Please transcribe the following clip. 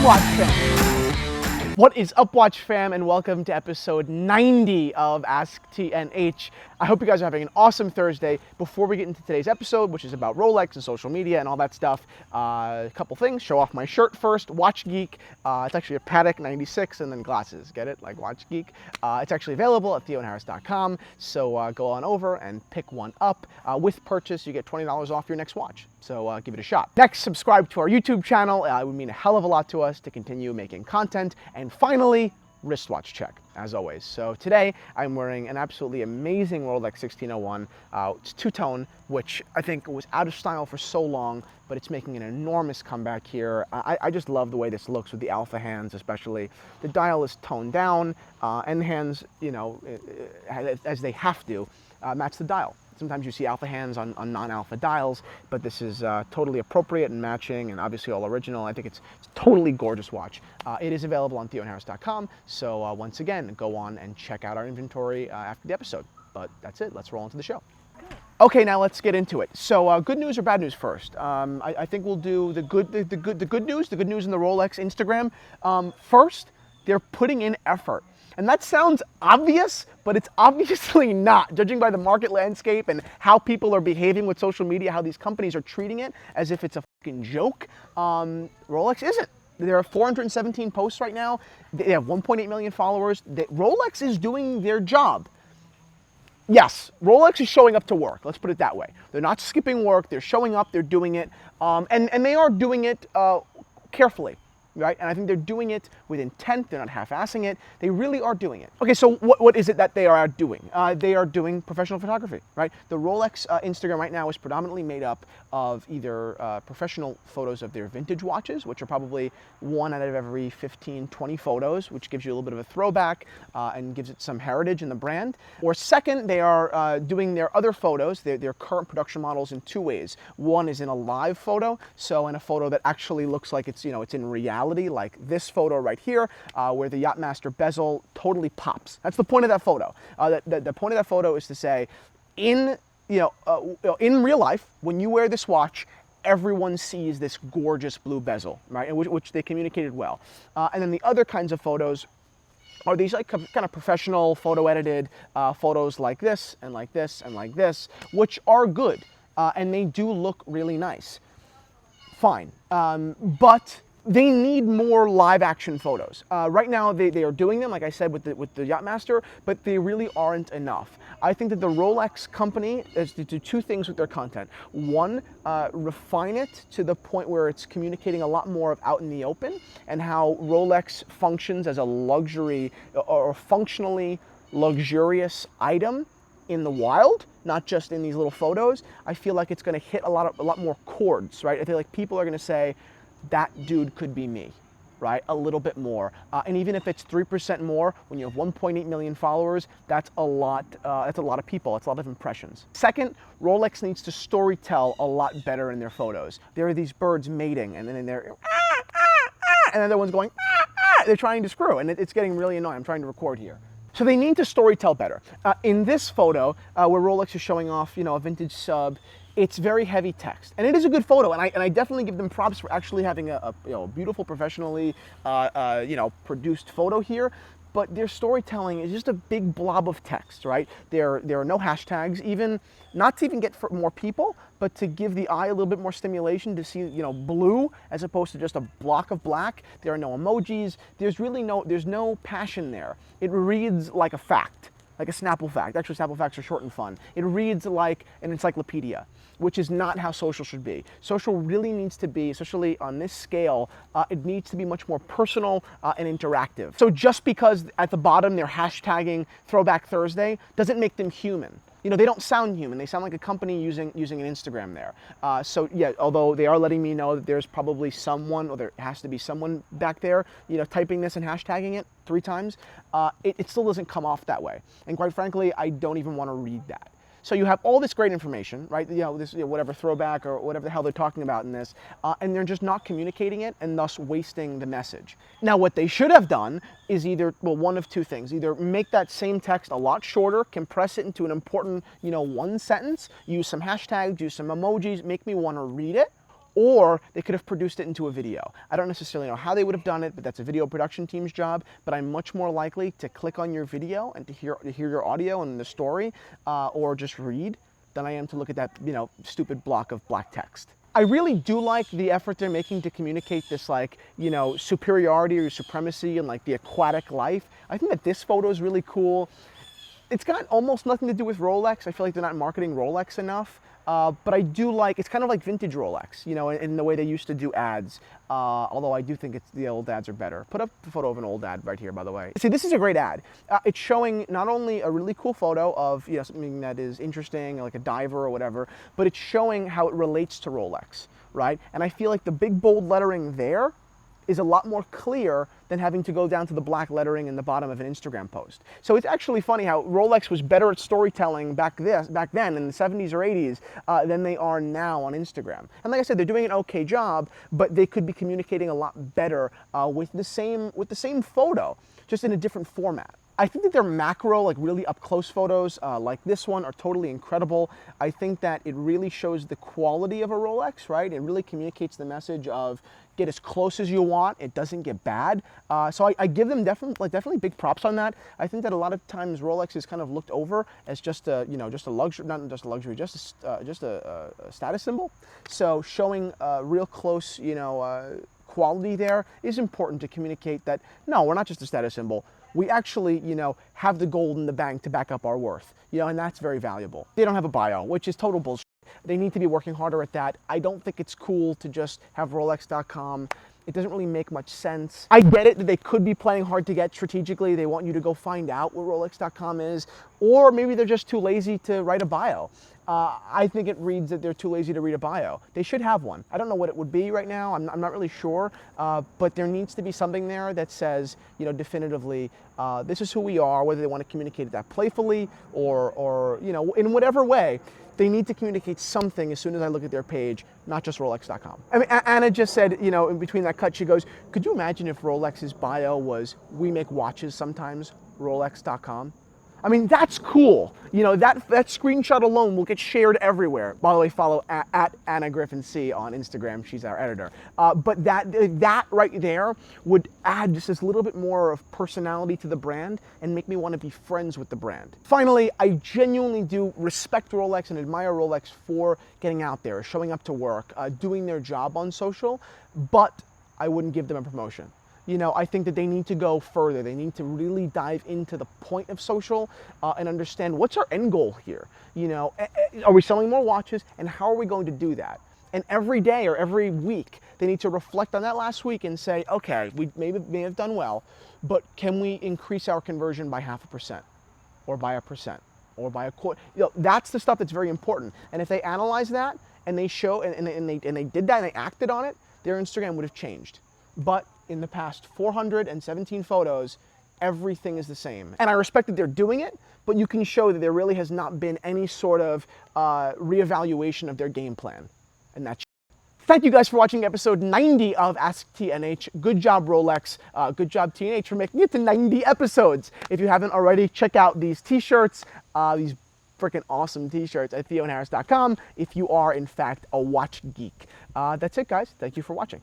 Watch fam? What is up, Watch fam, and welcome to episode 90 of ASKTNH. I hope you guys are having an awesome Thursday. Before we get into today's episode, which is about Rolex and social media and all that stuff, a couple things. Show off my shirt first. Watch Geek. It's actually a Patek 96 and then glasses. Get it? Like Watch Geek. It's actually available at theoharris.com. So go on over and pick one up. With purchase, you get $20 off your next watch. So give it a shot. Next, subscribe to our YouTube channel. It would mean a hell of a lot to us to continue making content. And finally, wristwatch check, as always. So today I'm wearing an absolutely amazing Rolex 1601. It's two-tone, which I think was out of style for so long, but it's making an enormous comeback here. I just love the way this looks with the alpha hands, especially. The dial is toned down, and the hands, you know, as they have to, match the dial. Sometimes you see alpha hands on non-alpha dials, but this is totally appropriate and matching, and obviously all original. I think it's a totally gorgeous watch. It is available on theoharris.com, so once again, go on and check out our inventory after the episode. But that's it. Let's roll into the show. Okay, now let's get into it. So, good news or bad news first? I think we'll do the good news in the Rolex Instagram. First, they're putting in effort. And that sounds obvious, but it's obviously not, judging by the market landscape and how people are behaving with social media, how these companies are treating it as if it's a fucking joke. Rolex isn't. There are 417 posts right now. They have 1.8 million followers. Rolex is doing their job. Yes, Rolex is showing up to work. Let's put it that way. They're not skipping work. They're showing up. They're doing it. And they are doing it carefully. Right? And I think they're doing it with intent. They're not half-assing it. They really are doing it. Okay, so what is it that they are doing? They are doing professional photography, right? The Rolex Instagram right now is predominantly made up of either professional photos of their vintage watches, which are probably 1 out of every 15, 20 photos, which gives you a little bit of a throwback and gives it some heritage in the brand. Or second, they are doing their other photos, their current production models, in two ways. One is in a live photo, so in a photo that actually looks like it's, you know, it's in reality, like this photo right here, where the Yachtmaster bezel totally pops. That's the point of that photo. The point of that photo is to say, in real life, when you wear this watch, everyone sees this gorgeous blue bezel, right? Which they communicated well. And then the other kinds of photos are these like kind of professional photo edited photos like this and like this and like this, which are good, and they do look really nice. Fine, but they need more live action photos. Right now they are doing them, like I said, with the Yachtmaster, but they really aren't enough. I think that the Rolex company is to do two things with their content. One, refine it to the point where it's communicating a lot more of out in the open and how Rolex functions as a luxury or functionally luxurious item in the wild, not just in these little photos. I feel like it's gonna hit a lot more chords, right? I feel like people are gonna say, that dude could be me, right? A little bit more. And even if it's 3% more, when you have 1.8 million followers, that's a lot of people. That's a lot of impressions. Second, Rolex needs to storytell a lot better in their photos. There are these birds mating, and then they're, and then the other one's going, they're trying to screw, and it's getting really annoying. I'm trying to record here. So they need to storytell better. In this photo, where Rolex is showing off, you know, a vintage sub, it's very heavy text, and it is a good photo, and I definitely give them props for actually having a beautiful, professionally produced photo here. But their storytelling is just a big blob of text, right? There are no hashtags, even not to even get for more people, but to give the eye a little bit more stimulation to see, you know, blue as opposed to just a block of black. There are no emojis. There's no passion there. It reads like a fact. Like a Snapple fact. Actually, Snapple facts are short and fun. It reads like an encyclopedia, which is not how social should be. Social really needs to be, especially on this scale, it needs to be much more personal and interactive. So just because at the bottom they're hashtagging Throwback Thursday doesn't make them human. You know, they don't sound human. They sound like a company using an Instagram there. So yeah, although they are letting me know that there's probably someone, or there has to be someone back there, you know, typing this and hashtagging it 3 times, it still doesn't come off that way. And quite frankly, I don't even want to read that. So you have all this great information, right? Whatever throwback or whatever the hell they're talking about in this, and they're just not communicating it and thus wasting the message. Now, what they should have done is either, well, one of two things. Either make that same text a lot shorter, compress it into an important, 1 sentence, use some hashtags, use some emojis, make me want to read it, or they could have produced it into a video. I don't necessarily know how they would have done it, but that's a video production team's job. But I'm much more likely to click on your video and to hear your audio and the story, or just read, than I am to look at that, you know, stupid block of black text. I really do like the effort they're making to communicate this, like, you know, superiority or supremacy and like the aquatic life. I think that this photo is really cool. It's got almost nothing to do with Rolex. I feel like they're not marketing Rolex enough. But I do like, it's kind of like vintage Rolex, you know, in the way they used to do ads. Although I do think the old ads are better. Put up a photo of an old ad right here, by the way. See, this is a great ad. It's showing not only a really cool photo of, you know, something that is interesting, like a diver or whatever, but it's showing how it relates to Rolex, right? And I feel like the big bold lettering there is a lot more clear than having to go down to the black lettering in the bottom of an Instagram post. So it's actually funny how Rolex was better at storytelling back then in the 70s or 80s than they are now on Instagram. And like I said, they're doing an okay job, but they could be communicating a lot better with the same photo, just in a different format. I think that their macro, like really up close photos like this one are totally incredible. I think that it really shows the quality of a Rolex, right? It really communicates the message of get as close as you want, it doesn't get bad. So I give them definitely big props on that. I think that a lot of times Rolex is kind of looked over as just a, you know, just a luxury, not just a luxury, just a status symbol. So showing real close, you know, quality there is important to communicate that, no, we're not just a status symbol. We actually, you know, have the gold in the bank to back up our worth, you know, and that's very valuable. They don't have a bio, which is total bullshit. They need to be working harder at that. I don't think it's cool to just have Rolex.com. It doesn't really make much sense. I get it that they could be playing hard to get strategically. They want you to go find out what Rolex.com is, or maybe they're just too lazy to write a bio. I think it reads that they're too lazy to read a bio. They should have one. I don't know what it would be right now. I'm not really sure, but there needs to be something there that says, you know, definitively, this is who we are, whether they want to communicate that playfully or you know, in whatever way. They need to communicate something as soon as I look at their page, not just Rolex.com. I mean, Anna just said, you know, in between that cut, she goes, could you imagine if Rolex's bio was, we make watches sometimes, Rolex.com? I mean, that's cool. You know, that screenshot alone will get shared everywhere. By the way, follow at Anna Griffin C on Instagram. She's our editor. But that right there would add just this little bit more of personality to the brand and make me want to be friends with the brand. Finally, I genuinely do respect Rolex and admire Rolex for getting out there, showing up to work, doing their job on social, but I wouldn't give them a promotion. You know, I think that they need to go further. They need to really dive into the point of social and understand what's our end goal here. You know, are we selling more watches, and how are we going to do that? And every day or every week, they need to reflect on that last week and say, okay, we may have done well, but can we increase our conversion by 0.5%, or by 1%, or by a quarter? You know, that's the stuff that's very important. And if they analyze that and they show and they did that and they acted on it, their Instagram would have changed. But in the past 417 photos, everything is the same. And I respect that they're doing it, but you can show that there really has not been any sort of reevaluation of their game plan. And that's Thank you guys for watching episode 90 of AskTNH. Good job, Rolex. Good job, TNH, for making it to 90 episodes. If you haven't already, check out these t-shirts, these freaking awesome t-shirts at theoharris.com if you are, in fact, a watch geek. That's it, guys. Thank you for watching.